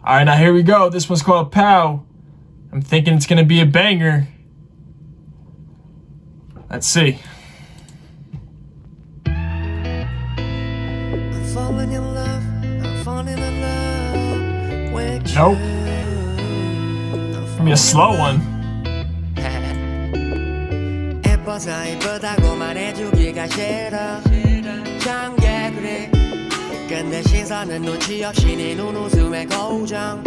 All right, now here we go. This one's called Pow. I'm thinking it's gonna be a banger. Let's see. I'm falling in love. I'm falling in love with you. Nope. Give me a slow one. 예뻐서 이쁘다고 말해주기가 싫어. 정게 그래. 근데 시선은 눈치 없이 네 눈웃음에 고정.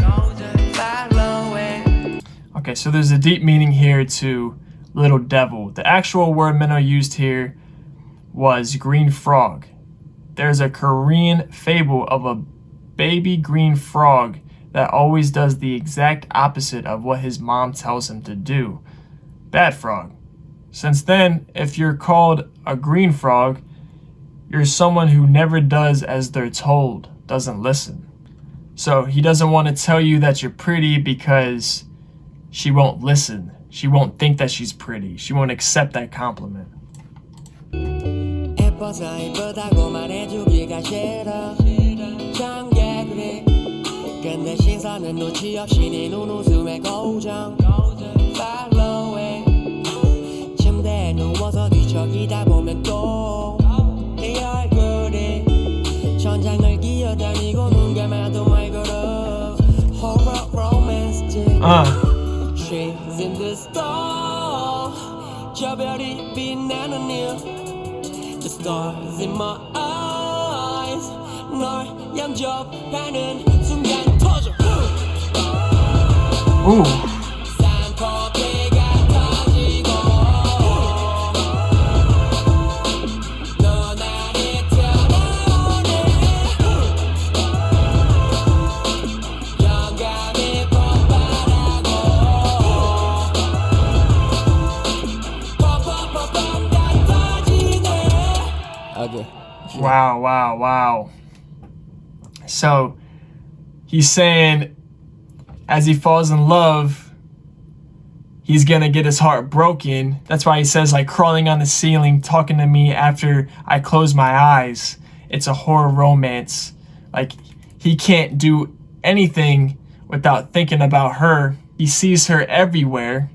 Follow it. Okay, so there's a deep meaning here to little devil. The actual word Mino used here was green frog. There's a Korean fable of a baby green frog that always does the exact opposite of what his mom tells him to do. Bad frog. Since then, if you're called a green frog, you're someone who never does as they're told, doesn't listen. So he doesn't want to tell you that you're pretty because she won't listen. She won't think that she's pretty. She won't accept that compliment. 예뻐서 이쁘다고 말해주기가 싫어. 정게 그래. 근데 시선은 눈치 없이 네 눈웃음에 고정. Follow it. 침대에 누워서 뒤척이다 보면 또 네 얼굴이 천장을 기어다니고 눈 감아도 말 걸어. Horror romance. She's in the store. 저 별이 빛나는 이유. The stars in my eyes. 널 영접하는 순간 터져. Ooh. 산커피가 터지고 너 나를 튀어나오네. 영감이 폭발하고 펑펑펑펑 다 터지네. Okay. Wow, wow, wow. So he's saying as he falls in love, he's gonna get his heart broken. That's why he says, like, crawling on the ceiling, talking to me after I close my eyes. It's a horror romance. Like, he can't do anything without thinking about her. He sees her everywhere.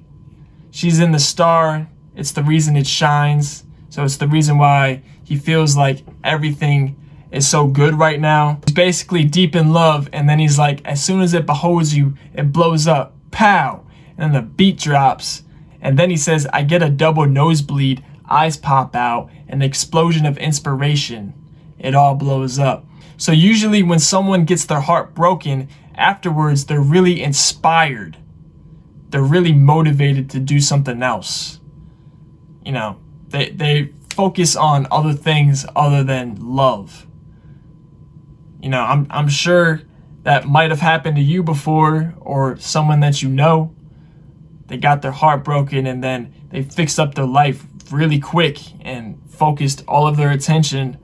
She's in the star. It's the reason it shines. So it's the reason why he feels like everything is so good right now. He's basically deep in love, and then he's like, as soon as it beholds you, it blows up. Pow! And then the beat drops. And then he says, I get a double nosebleed, eyes pop out, an explosion of inspiration. It all blows up. So usually when someone gets their heart broken, afterwards they're really inspired. They're really motivated to do something else. You know, they focus on other things other than love. You know, I'm sure that might have happened to you before, or someone that you know. They got their heart broken and then they fixed up their life really quick and focused all of their attention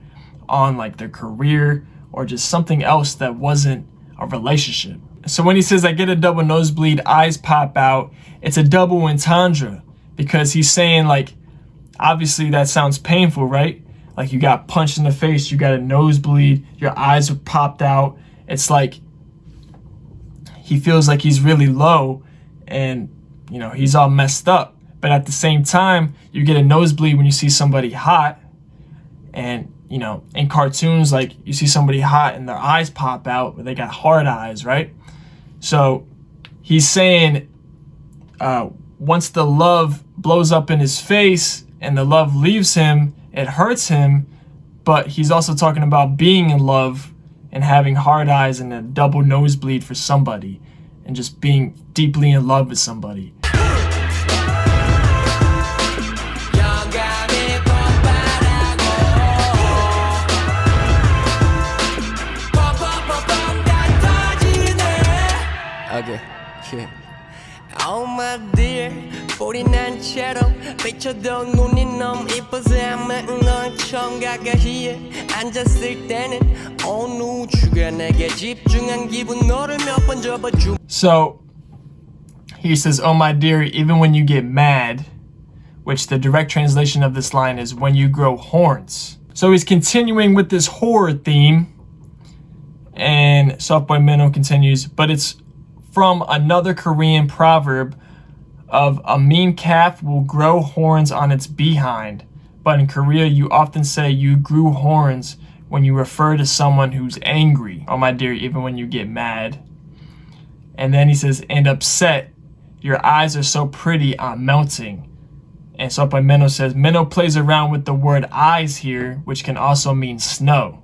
on like their career or just something else that wasn't a relationship. So when he says, I get a double nosebleed, eyes pop out, it's a double entendre, because he's saying, like, obviously that sounds painful, right? Like, you got punched in the face, you got a nosebleed, your eyes are popped out. It's like he feels like he's really low and, you know, he's all messed up. But at the same time, you get a nosebleed when you see somebody hot. And, you know, in cartoons, like, you see somebody hot and their eyes pop out, but they got hard eyes, right? So he's saying once the love blows up in his face and the love leaves him, it hurts him, but he's also talking about being in love and having hard eyes and a double nosebleed for somebody and just being deeply in love with somebody. Okay, yeah. Oh my dear, 볼이 난 채로 비춰도 눈이 너무 이뻐서 아마 널 처음 가까이에 앉았을 때는 온 우주가 내게 집중한 기분 너를 몇 번 접어주. So he says, oh my dear, even when you get mad, which the direct translation of this line is when you grow horns. So he's continuing with this horror theme, And Softboy Mino continues, but it's from another Korean proverb of a mean calf will grow horns on its behind. But in Korea, you often say you grew horns when you refer to someone who's angry. Oh my dear, even when you get mad. And then he says, and upset, your eyes are so pretty, I'm melting. And Softboy Mino says, Mino plays around with the word eyes here, which can also mean snow.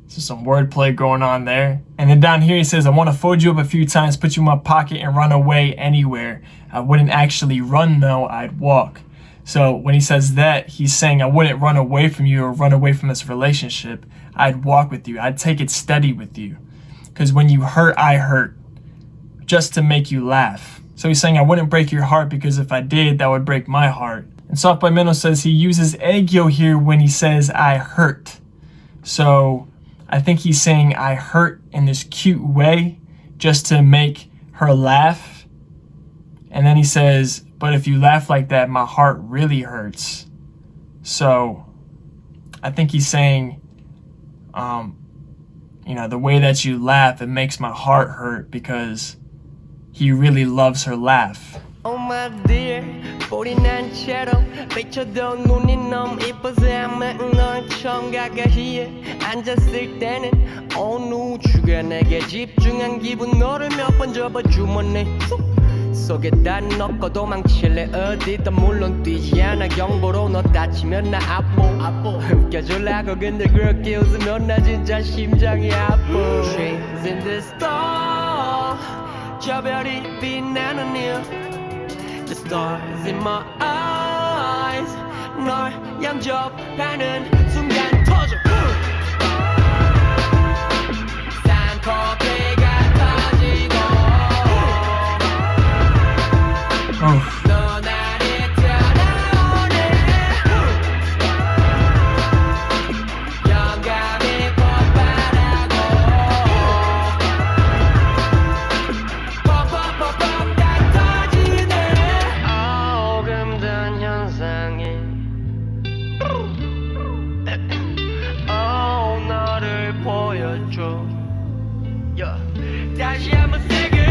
So some wordplay going on there. And then down here he says, I want to fold you up a few times, put you in my pocket and run away anywhere. I wouldn't actually run though, I'd walk. So when he says that, he's saying I wouldn't run away from you or run away from this relationship. I'd walk with you. I'd take it steady with you. Because when you hurt, I hurt. Just to make you laugh. So he's saying I wouldn't break your heart because if I did, that would break my heart. And Softboy Mino says he uses aegyo here when he says I hurt. So I think he's saying I hurt in this cute way just to make her laugh. And then he says, but if you laugh like that, my heart really hurts. So I think he's saying, you know, the way that you laugh, it makes my heart hurt because he really loves her laugh. Oh my dear, 49 채로 비춰도 눈이 너무 이뻐서 아마 널 처음 가까이에 앉았을 때는 어느 우주가 내게 집중한 기분 너를 몇 번 접어주머니 속에다 넣고 도망칠래 어디든 물론 뛰지 않아 경보로 너 다치면 나 아파 웃겨주려고 근데 그렇게 웃으면 나 진짜 심장이 아파 Trees in the storm 저 별이 빛나는 이유 The stars in my eyes 널 영접하는 순간 터져 쌍꺼풀가 터지고 너 나를 튀어나오네 영감이 폭발하고 퍽퍽퍽퍽 다 터지네 어금든 현상이 너를 보여줘 다시 한번 세게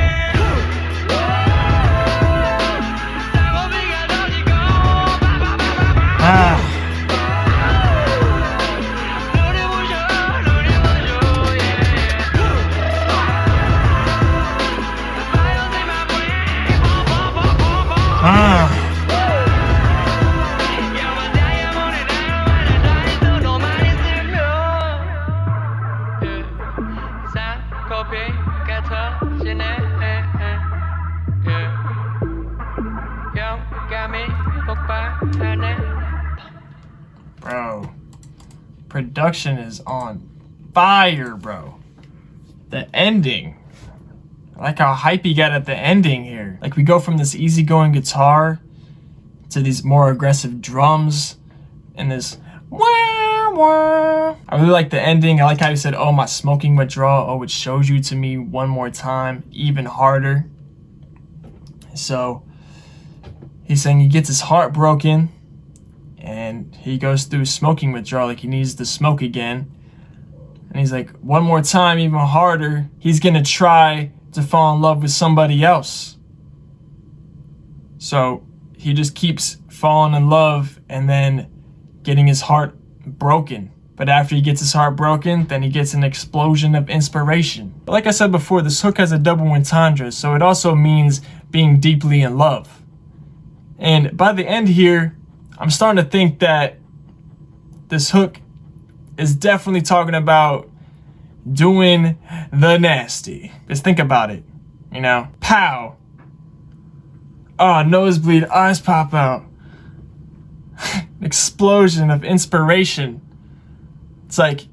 Bro, production is on fire, bro. The ending, I like how hype he got at the ending here. Like we go from this easygoing guitar to these more aggressive drums and this wah, wah. I really like the ending. I like how he said, oh, my smoking withdrawal. Oh, it shows you to me one more time, even harder. So he's saying he gets his heart broken and he goes through smoking withdrawal, like he needs to smoke again. And he's like, one more time, even harder. He's gonna try to fall in love with somebody else. So he just keeps falling in love and then getting his heart broken. But after he gets his heart broken, then he gets an explosion of inspiration. But like I said before, this hook has a double entendre, so it also means being deeply in love. And by the end here, I'm starting to think that this hook is definitely talking about doing the nasty. Just think about it, you know? Pow! Oh, nosebleed, eyes pop out. Explosion of inspiration. It's like,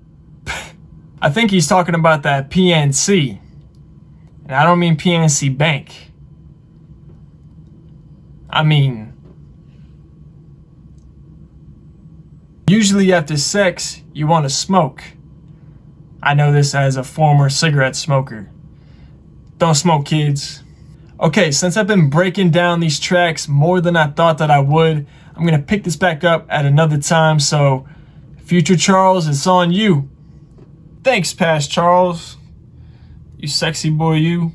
I think he's talking about that PNC. And I don't mean PNC Bank. I mean, usually after sex, you want to smoke. I know this as a former cigarette smoker. Don't smoke, kids. Okay, since I've been breaking down these tracks more than I thought that I would, I'm gonna pick this back up at another time, so future Charles, it's on you. Thanks, past Charles. You sexy boy, you.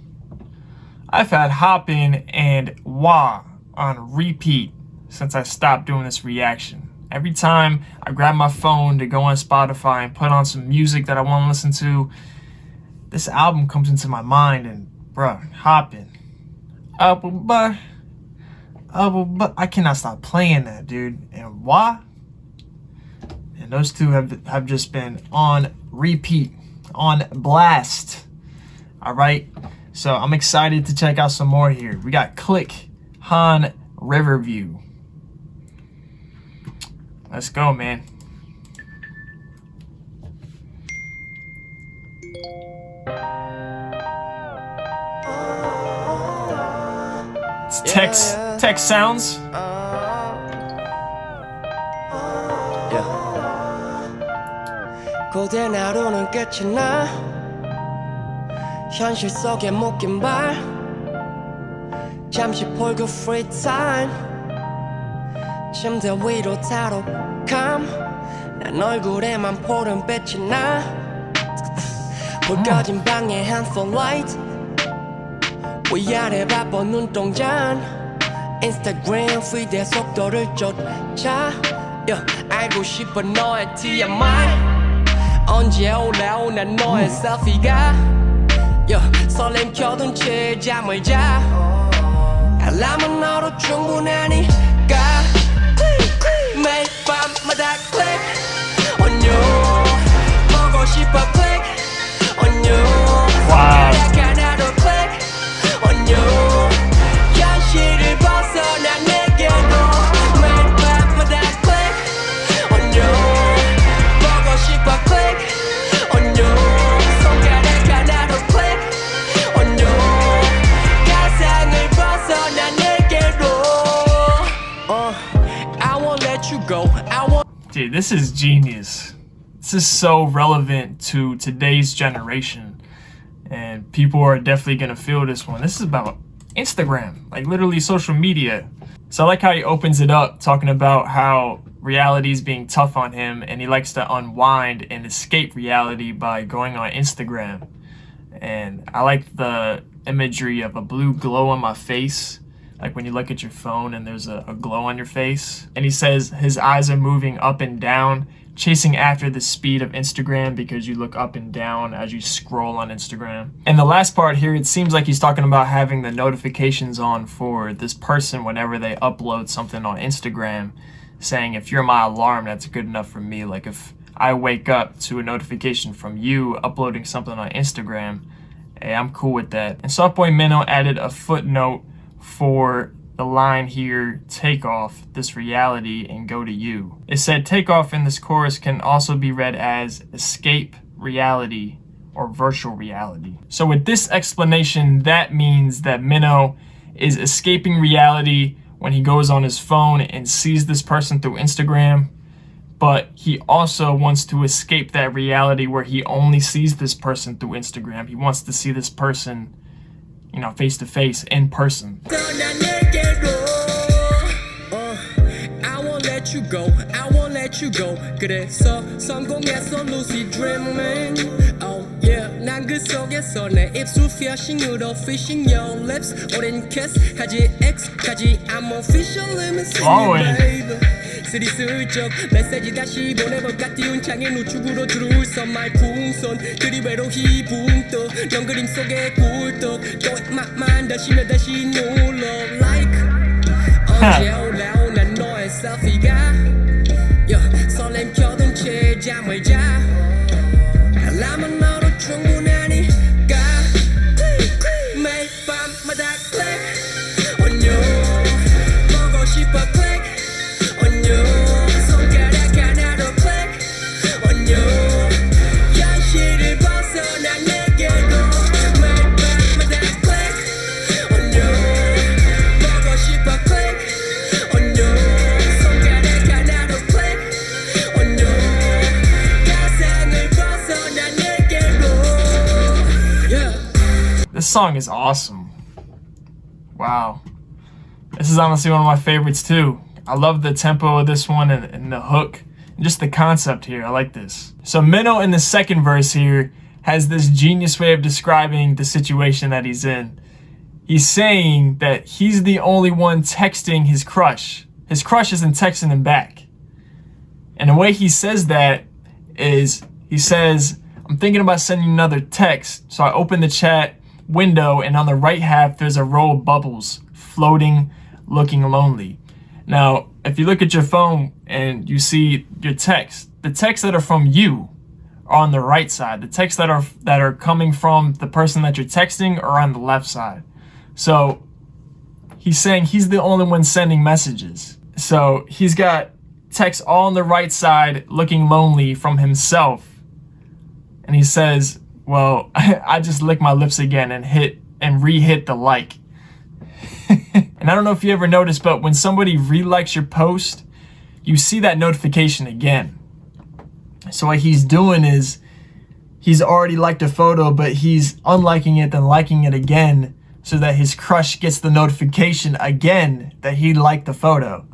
I've had Hoppin' and Wah on repeat since I stopped doing this reaction. Every time I grab my phone to go on Spotify and put on some music that I want to listen to, this album comes into my mind and, bruh, Hoppin'. But I cannot stop playing that, dude. And Wah? And those two have just been on repeat, on blast. All right, so I'm excited to check out some more here. We got Click, Han, Riverview. Let's go, man. It's text sounds. 고된 하루는 끝이 나 현실 속에 묶인 발 잠시 폴그 free time 침대 위로 타로 감 난 얼굴에만 포른 빛이 나 불 꺼진 방에 handphone light 위아래 바쁜 눈동자 인스타그램 피드의 속도를 쫓아 알고 싶어 너의 TMI 언제 올라오나 너의 셀피가 설렘 켜둔 채 잠을 자 알람은 너로 충분하니까 매일 밤마다 click on you 보고 싶어 click on you 하나도 click on you 현실을 벗어나 내게로 매일 밤마다 click on you 보고 싶어 click on you 손가락 하나도 click on you 가상을 벗어나 내게로 I won't let you go I won't. Dude, this is genius. This is so relevant to today's generation. And people are definitely gonna feel this one. This is about Instagram, like literally social media. So I like how he opens it up talking about how reality is being tough on him and he likes to unwind and escape reality by going on Instagram. And I like the imagery of a blue glow on my face, like when you look at your phone and there's a glow on your face. And he says his eyes are moving up and down, chasing after the speed of Instagram because you look up and down as you scroll on Instagram. And the last part here, it seems like he's talking about having the notifications on for this person whenever they upload something on Instagram, saying if you're my alarm, that's good enough for me. Like if I wake up to a notification from you uploading something on Instagram, hey, I'm cool with that. And Softboy Mino added a footnote for the line here, take off this reality and go to you. It said take off in this chorus can also be read as escape reality or virtual reality. So with this explanation, that means that Mino is escaping reality when he goes on his phone and sees this person through Instagram, but he also wants to escape that reality where he only sees this person through Instagram. He wants to see this person, you know, face to face, in person. You go, I won't let you go. 그래서 성공했어 lucid dreaming. Oh yeah, 난 그 속에서 내 입술 piercing으로 fishing your lips. 오랜 kiss 하지 X까지 I'm officially missing you, baby. 스리슬쩍 메시지 다시 보내볼까 띄운 창에 우측으로 들어올서 말풍선 그리 외로이 붕떠 넌 그림 속의 굴떡 또 맛만 다시며 다시 눌러 like 언제 올라오나 너의 셀피가 설렘 켜둔 채 잠을 자 알람은 너로 충분하니까 매일 밤마다 click on you 보고 싶어 click on you 손가락 하나로 click on you 현실을 벗어나 내게로 매일 밤마다 click on you 보고 싶어 click on you 손가락 하나로 click on you 가상을 벗어나 내게로. This song is awesome. Wow. This is honestly one of my favorites too. I love the tempo of this one and the hook and just the concept here. I like this. So Mino in the second verse here has this genius way of describing the situation that he's in. He's saying that he's the only one texting his crush. His crush isn't texting him back. And the way he says that is, he says, I'm thinking about sending another text. So I open the chat window, and on the right half, there's a row of bubbles floating, looking lonely. Now, if you look at your phone and you see your text, the texts that are from you are on the right side. The texts that are coming from the person that you're texting are on the left side. So he's saying he's the only one sending messages. So he's got texts all on the right side looking lonely from himself. And he says, well, I just licked my lips again and re-hit the like. And I don't know if you ever noticed, but when somebody re-likes your post, you see that notification again. So what he's doing is he's already liked a photo, but he's unliking it, then liking it again, so that his crush gets the notification again that he liked the photo.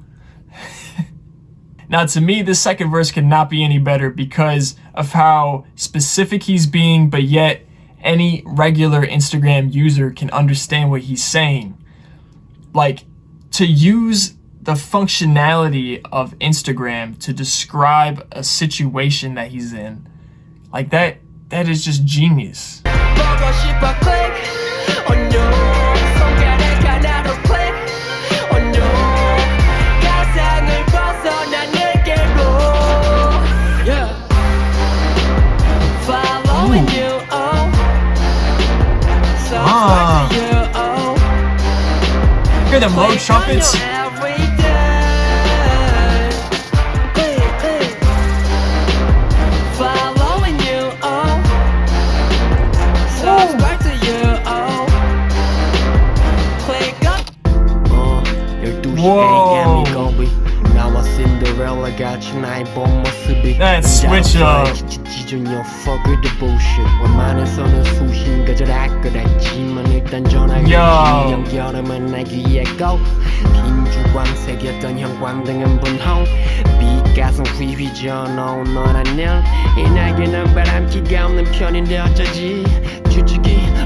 Now, to me, this second verse could not be any better because of how specific he's being, but yet any regular Instagram user can understand what he's saying. Like, to use the functionality of Instagram to describe a situation that he's in, like that is just genius. Hear them low trumpets? Whoa. That switch up.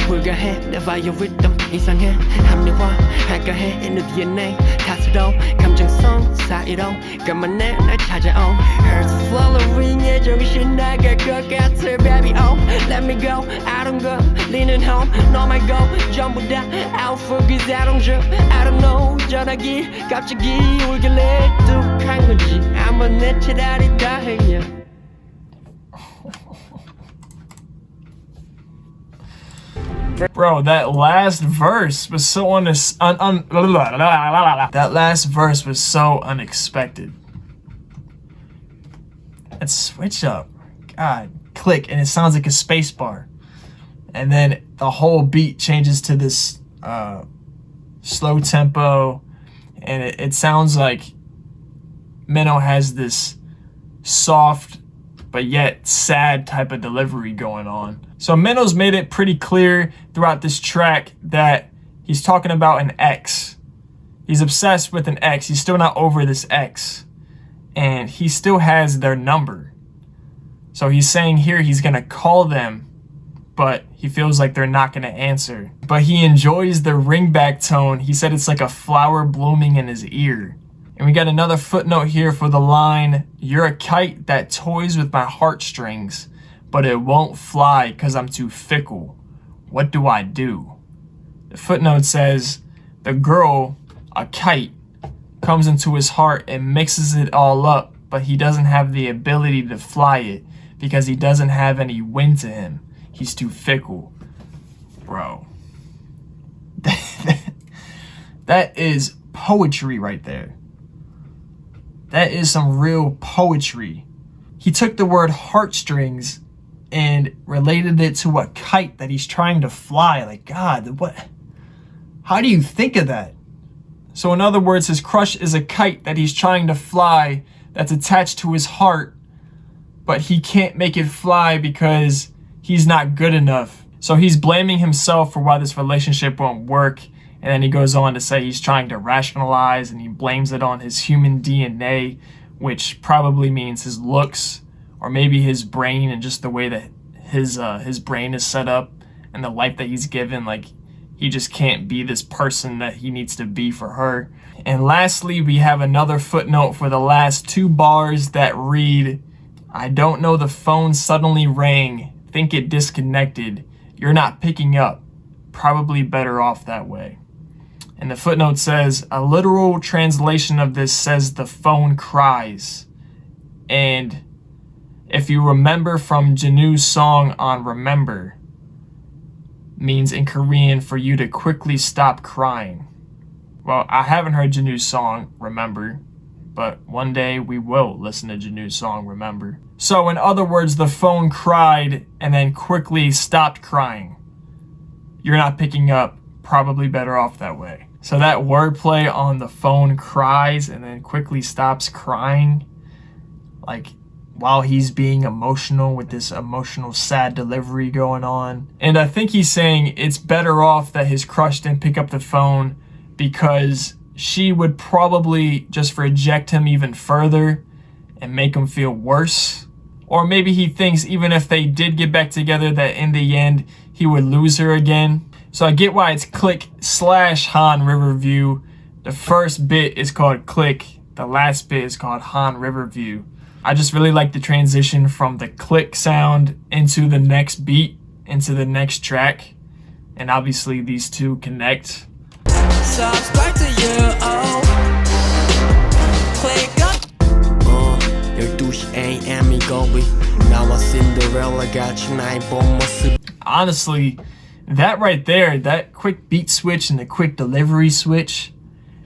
불가해 내 바이오 리듬 이상해 합리화 할까 해 in the DNA 다스러 감정성 사이로 까만해 날 찾아온 Hearts flowing 정신 나갈 것 같아 baby oh let me go I don't go leaning home 너만 go 전부 다 out focus I don't know 전화기 갑자기 울길래 뚝한 건지 한번 내 차라리 다 해야 Bro, that last verse was so that last verse was so unexpected. That switch up, God, click, and it sounds like a space bar, and then the whole beat changes to this slow tempo, and it sounds like Mino has this soft but yet sad type of delivery going on. So Mino's made it pretty clear throughout this track that he's talking about an ex. He's obsessed with an ex. He's still not over this ex. And he still has their number. So he's saying here he's gonna call them, but he feels like they're not gonna answer. But he enjoys the ringback tone. He said it's like a flower blooming in his ear. And we got another footnote here for the line, "You're a kite that toys with my heartstrings, but it won't fly because I'm too fickle. What do I do?" The footnote says, the girl, a kite, comes into his heart and mixes it all up, but he doesn't have the ability to fly it because he doesn't have any wind to him. He's too fickle. Bro. That is poetry right there. That is some real poetry. He took the word heartstrings and related it to a kite that he's trying to fly. Like, God, what? How do you think of that? So in other words, his crush is a kite that he's trying to fly that's attached to his heart, but he can't make it fly because he's not good enough. So he's blaming himself for why this relationship won't work. And then he goes on to say he's trying to rationalize, and he blames it on his human DNA, which probably means his looks or maybe his brain and just the way that his brain is set up and the life that he's given. Like, he just can't be this person that he needs to be for her. And lastly, we have another footnote for the last 2 bars that read, I don't know, the phone suddenly rang, think it disconnected, you're not picking up, probably better off that way. And the footnote says, a literal translation of this says the phone cries. And if you remember from Janu's song on Remember, means in Korean for you to quickly stop crying. Well, I haven't heard Janu's song Remember, but one day we will listen to Janu's song Remember. So in other words, the phone cried and then quickly stopped crying. You're not picking up, probably better off that way. So that wordplay on the phone cries and then quickly stops crying, like while he's being emotional with this emotional sad delivery going on. And I think he's saying it's better off that his crush didn't pick up the phone because she would probably just reject him even further and make him feel worse. Or maybe he thinks even if they did get back together that in the end he would lose her again. So I get why it's click/Han Riverview. The first bit is called click. The last bit is called Han Riverview. I just really like the transition from the click sound into the next beat, into the next track. And obviously these two connect. Subscribe to you, click up 12시 AM 이거위 나와 Cinderella 같이 나의 본 모습. Honestly, that right there, that quick beat switch and the quick delivery switch,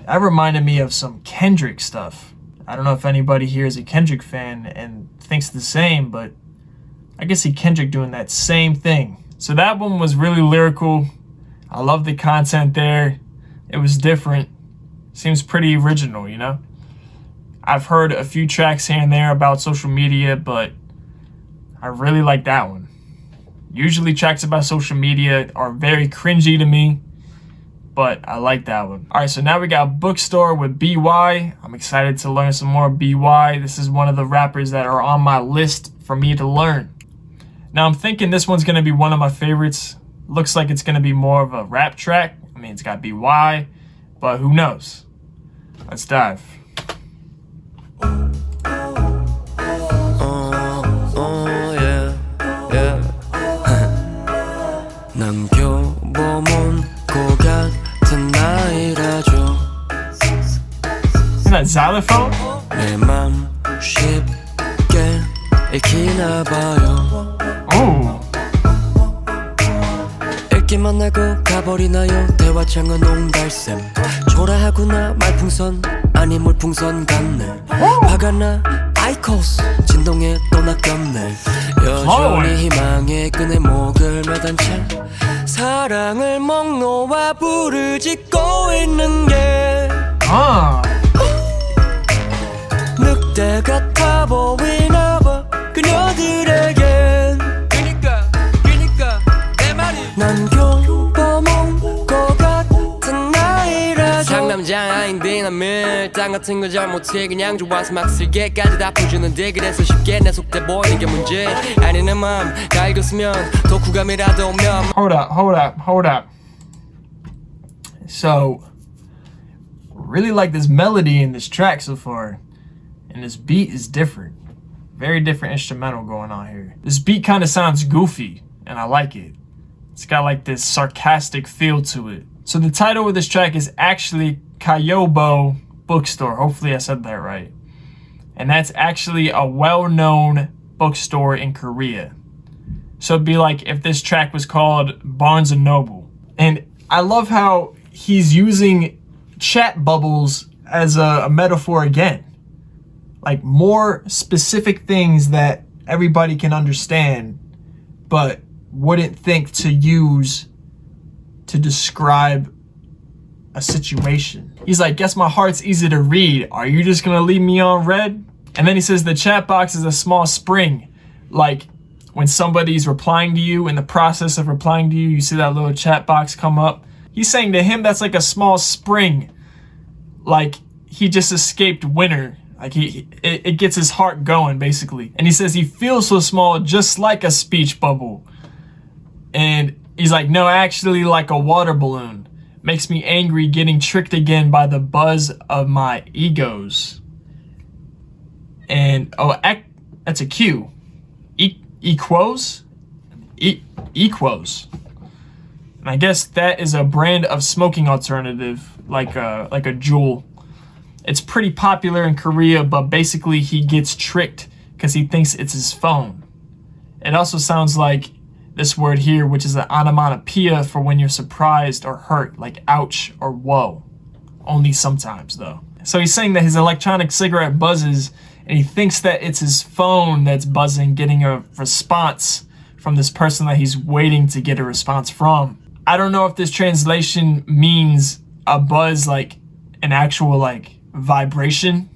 that reminded me of some Kendrick stuff. I don't know if anybody here is a Kendrick fan and thinks the same, but I can see Kendrick doing that same thing. So that one was really lyrical. I love the content there. It was different. Seems pretty original, you know? I've heard a few tracks here and there about social media, but I really like that one. Usually tracks about social media are very cringy to me, but I like that one. All right, so now we got Bookstore with BY. I'm excited to learn some more BY. This is one of the rappers that are on my list for me to learn. Now I'm thinking this one's gonna be one of my favorites. Looks like it's gonna be more of a rap track. I mean, it's got BY, but who knows? Let's dive. 난 교보 문고 같은 나이라죠. Isn't that xylophone? 내 맘 쉽게 읽히나 봐요. Ooh. 읽기만 하고 가버리나요. 대화창은 옹달샘. 초라하구나 말풍선 아니 물풍선 같네. 화가 나 아이코스 진동에 또 낚였네. 여전히 희망의 끈에 목을 매단 채 사랑을 목 놓아 부르짖고 있는 게 늑대 같아 보이나 봐 그녀들에겐. 그니까 내 말이 난 교보문 거 같은 나이라죠. 상남자 아닌데 난 밀당 같은 거 잘 못해. 그냥 좋아서 막 쓸게까지 다 풀주는데 그래서 쉽게 내 속대 보이는 게 문제 아니 내 맘 다 읽었으면 독후감이라도 오면. Hold up. So, really like this melody in this track so far. And this beat is different. Very different instrumental going on here. This beat kind of sounds goofy, and I like it. It's got like this sarcastic feel to it. So the title of this track is actually Kyobo Bookstore. Hopefully I said that right. And that's actually a well-known bookstore in Korea. So it'd be like if this track was called Barnes & Noble. And I love how he's using chat bubbles as a metaphor again. Like more specific things that everybody can understand, but wouldn't think to use to describe a situation. He's like, guess my heart's easy to read. Are you just gonna leave me on red? And then he says the chat box is a small spring. Like when somebody's replying to you, in the process of replying to you, you see that little chat box come up. He's saying to him that's like a small spring. Like he just escaped winter Like it gets his heart going basically. And he says he feels so small, just like a speech bubble. And he's like, no, actually like a water balloon. Makes me angry getting tricked again by the buzz of my egos. And oh, that's a Q. Equos. Equos. And I guess that is a brand of smoking alternative, like a Juul. It's pretty popular in Korea, but basically he gets tricked because he thinks it's his phone. It also sounds like this word here, which is an onomatopoeia for when you're surprised or hurt, like ouch or whoa. Only sometimes though. So he's saying that his electronic cigarette buzzes and he thinks that it's his phone that's buzzing, getting a response from this person that he's waiting to get a response from. I don't know if this translation means a buzz like an actual like vibration,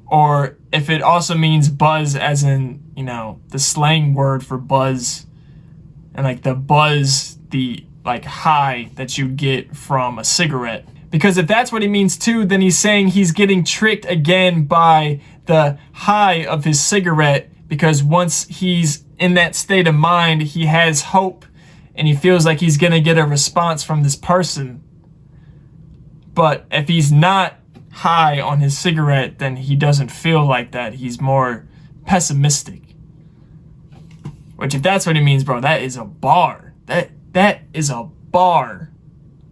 or if it also means buzz as in, you know, the slang word for buzz, and like the buzz, the like high that you get from a cigarette. Because if that's what he means too, then he's saying he's getting tricked again by the high of his cigarette, because once he's in that state of mind, he has hope and he feels like he's gonna get a response from this person. But if he's not high on his cigarette, then he doesn't feel like that. He's more pessimistic. Which, if that's what he means, bro, that is a bar. That is a bar.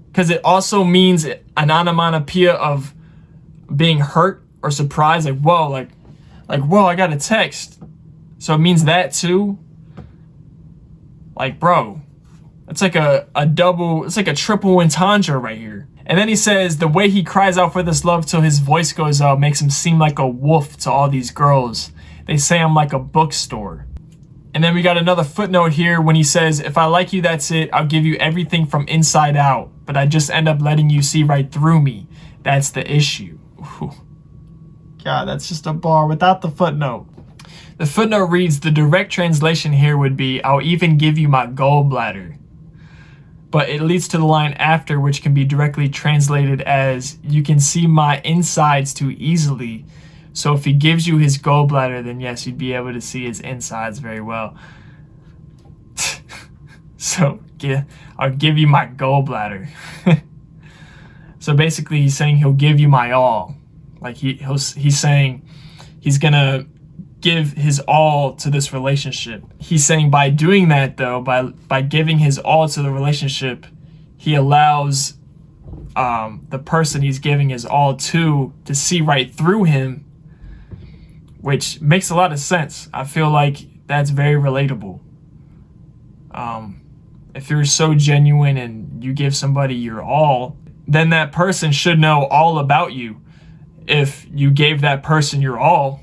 Because it also means an onomatopoeia of being hurt or surprised. Like, whoa, like, whoa, I got a text. So it means that too. Like, bro, it's like a double, it's like a triple entendre right here. And then he says the way he cries out for this love till his voice goes out makes him seem like a wolf to all these girls. They say I'm like a bookstore. And then we got another footnote here when he says, if I like you, that's it. I'll give you everything from inside out. But I just end up letting you see right through me. That's the issue. Ooh. God, that's just a bar without the footnote. The footnote reads, the direct translation here would be, I'll even give you my gallbladder. But it leads to the line after, which can be directly translated as, you can see my insides too easily. So if he gives you his gallbladder, then yes, you'd be able to see his insides very well. So yeah, I'll give you my gallbladder. So basically he's saying he'll give you my all. Like he's saying he's gonna give his all to this relationship. He's saying by doing that though, by giving his all to the relationship, he allows the person he's giving his all to see right through him, which makes a lot of sense. I feel like that's very relatable. If you're so genuine and you give somebody your all, then that person should know all about you. If you gave that person your all,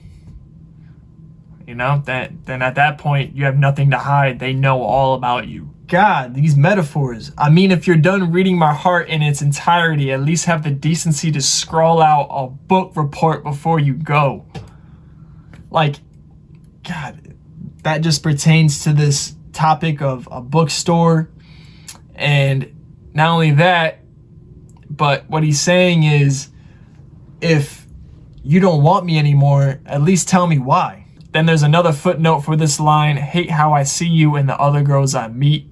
you know, then at that point you have nothing to hide. They know all about you. God, these metaphors. I mean, if you're done reading my heart in its entirety, at least have the decency to scroll out a book report before you go. Like, God, that just pertains to this topic of a bookstore. And not only that, but what he's saying is, if you don't want me anymore, at least tell me why. Then there's another footnote for this line, hate how I see you and the other girls I meet.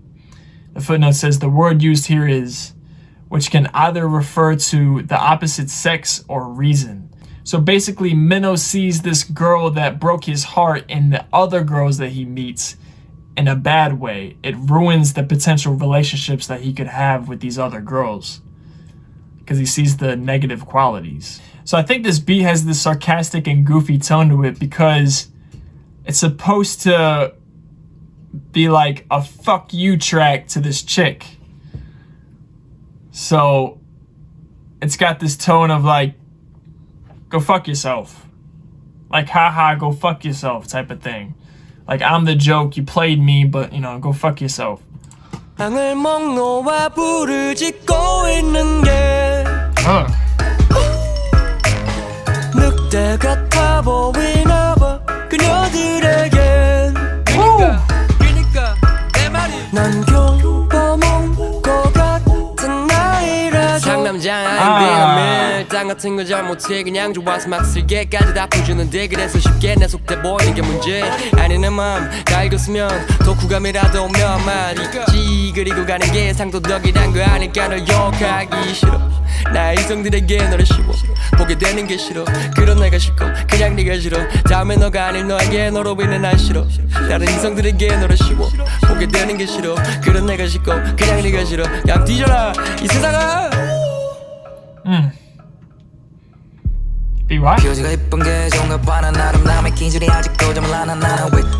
The footnote says the word used here is, which can either refer to the opposite sex or reason. So basically, Mino sees this girl that broke his heart in the other girls that he meets in a bad way. It ruins the potential relationships that he could have with these other girls because he sees the negative qualities. So I think this beat has this sarcastic and goofy tone to it because it's supposed to be like a fuck you track to this chick. So it's got this tone of like, go fuck yourself. Like, haha, go fuck yourself type of thing. Like, I'm the joke, you played me, but, you know, go fuck yourself. 늑대 같아 보이나 봐 그녀들에겐 그니까 내 말이 난 교보문 것 같은 나이라서 남자 아닌데 딴 같은 거 잘 못해 그냥 좋아서 막 쓸게까지 다 풀주는데 그래서 쉽게 내 속대 보이는 게 문제 아니 내 맘 다 읽었으면 독후감이라도 몇 마디지 그리고 가는 게 상도덕이란 거 아니까 널 욕하기 싫어 나의 이성들에게 너를 씌워 보게 되는 게 싫어 그런 내가 싫고 그냥 네가 싫어 다음에 너가 아닌 너에게 너로 인해 난 싫어 다른 이성들에게 너를 씌워 보게 되는 게 싫어 그런 내가 싫고 그냥 네가 싫어 양 뒤져라 이 세상아 B.Y. 표지가 이쁜 게 좋은가 봐 난 아름다움의 기준이 아직도 잠을 안 와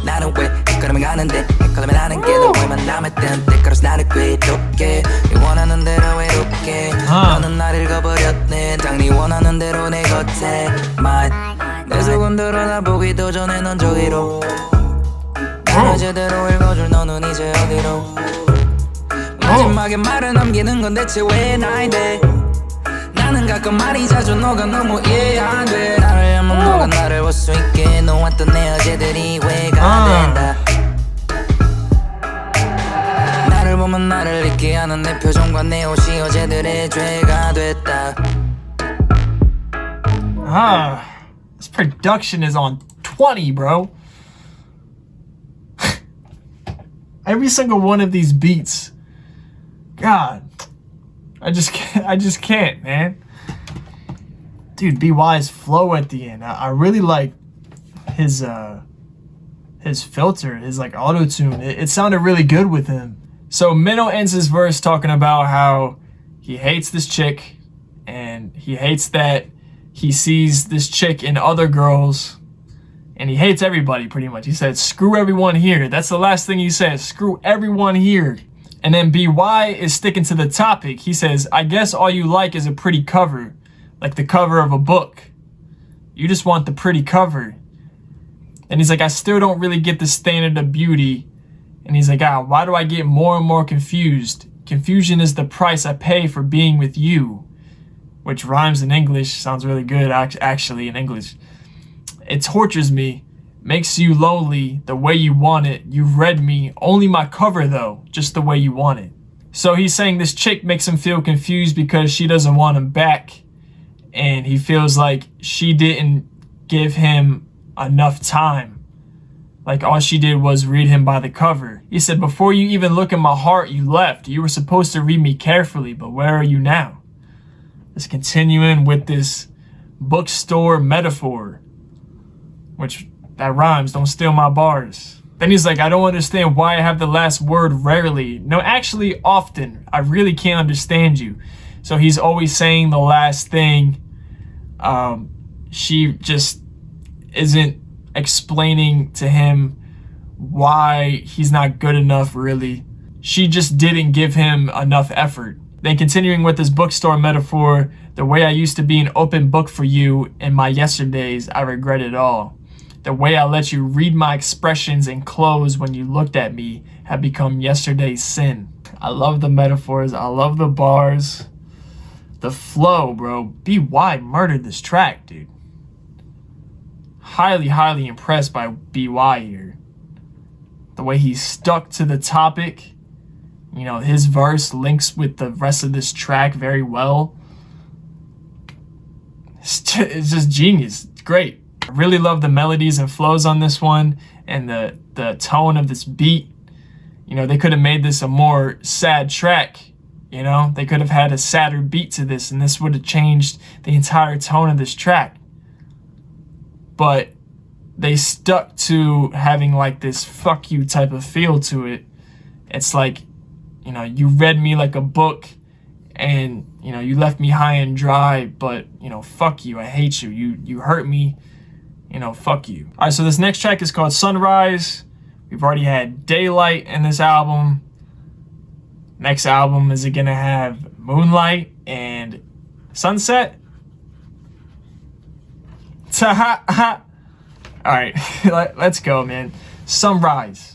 나는 왜 헷갈리면 가는데 헷갈리면 하는 게 너 왜만 남의 땐 때깔아서 나를 괴롭게 네 원하는 대로 외롭게 너는 날 읽어버렸네 딱 네 원하는 대로 내 겉에만 내 속은 드러나보기도 전에 넌 저기로 나를 제대로 읽어줄 너는 이제 어디로 마지막에 말을 남기는 건 대체 왜 나인데 나는 가끔 말이 자주 너가 너무 이해 안 돼 나를 한번 너가 나를 볼 수 있게 놓았던 내 어제들이 왜가 된다 나를 보면 나를 잊게 하는 내 표정과 내 옷이 어제들의 죄가 됐다 This production is on 20, bro. Every single one of these beats. God. I just can't, man. Dude, B.Y.'s flow at the end. I really like his filter, his like auto-tune. It sounded really good with him. So Mino ends his verse talking about how he hates this chick and he hates that he sees this chick in other girls and he hates everybody pretty much. He said, screw everyone here. That's the last thing he says. Screw everyone here. And then B.Y. is sticking to the topic. He says, I guess all you like is a pretty cover, like the cover of a book. You just want the pretty cover. And he's like, I still don't really get the standard of beauty. And he's like, why do I get more and more confused? Confusion is the price I pay for being with you. Which rhymes in English, sounds really good actually in English. It tortures me. Makes you lonely the way you want it. You've read me, only my cover though, just the way you want it. So he's saying this chick makes him feel confused because she doesn't want him back. And he feels like she didn't give him enough time. Like all she did was read him by the cover. He said, before you even look at my heart, you left. You were supposed to read me carefully, but where are you now? Just continuing with this bookstore metaphor, which that rhymes, don't steal my bars. Then he's like, I don't understand why I have the last word rarely. No, actually often. I really can't understand you. So he's always saying the last thing. She just isn't explaining to him why he's not good enough, really. She just didn't give him enough effort. Then continuing with this bookstore metaphor, the way I used to be an open book for you in my yesterdays, I regret it all. The way I let you read my expressions and clothes when you looked at me had become yesterday's sin. I love the metaphors. I love the bars. The flow, bro. B.Y. murdered this track, dude. Highly, highly impressed by B.Y. here. The way he stuck to the topic. You know, his verse links with the rest of this track very well. It's just genius. It's great. I really love the melodies and flows on this one and the tone of this beat. You know, they could have made this a more sad track. You know, they could have had a sadder beat to this and this would have changed the entire tone of this track. But they stuck to having like this fuck you type of feel to it. It's like, you know, you read me like a book and, you know, you left me high and dry, but, you know, fuck you. I hate you. You hurt me. You know, fuck you. All right, so this next track is called Sunrise. We've already had Daylight in this album. Next album, is it gonna have Moonlight and Sunset? All right, let's go, man. Sunrise.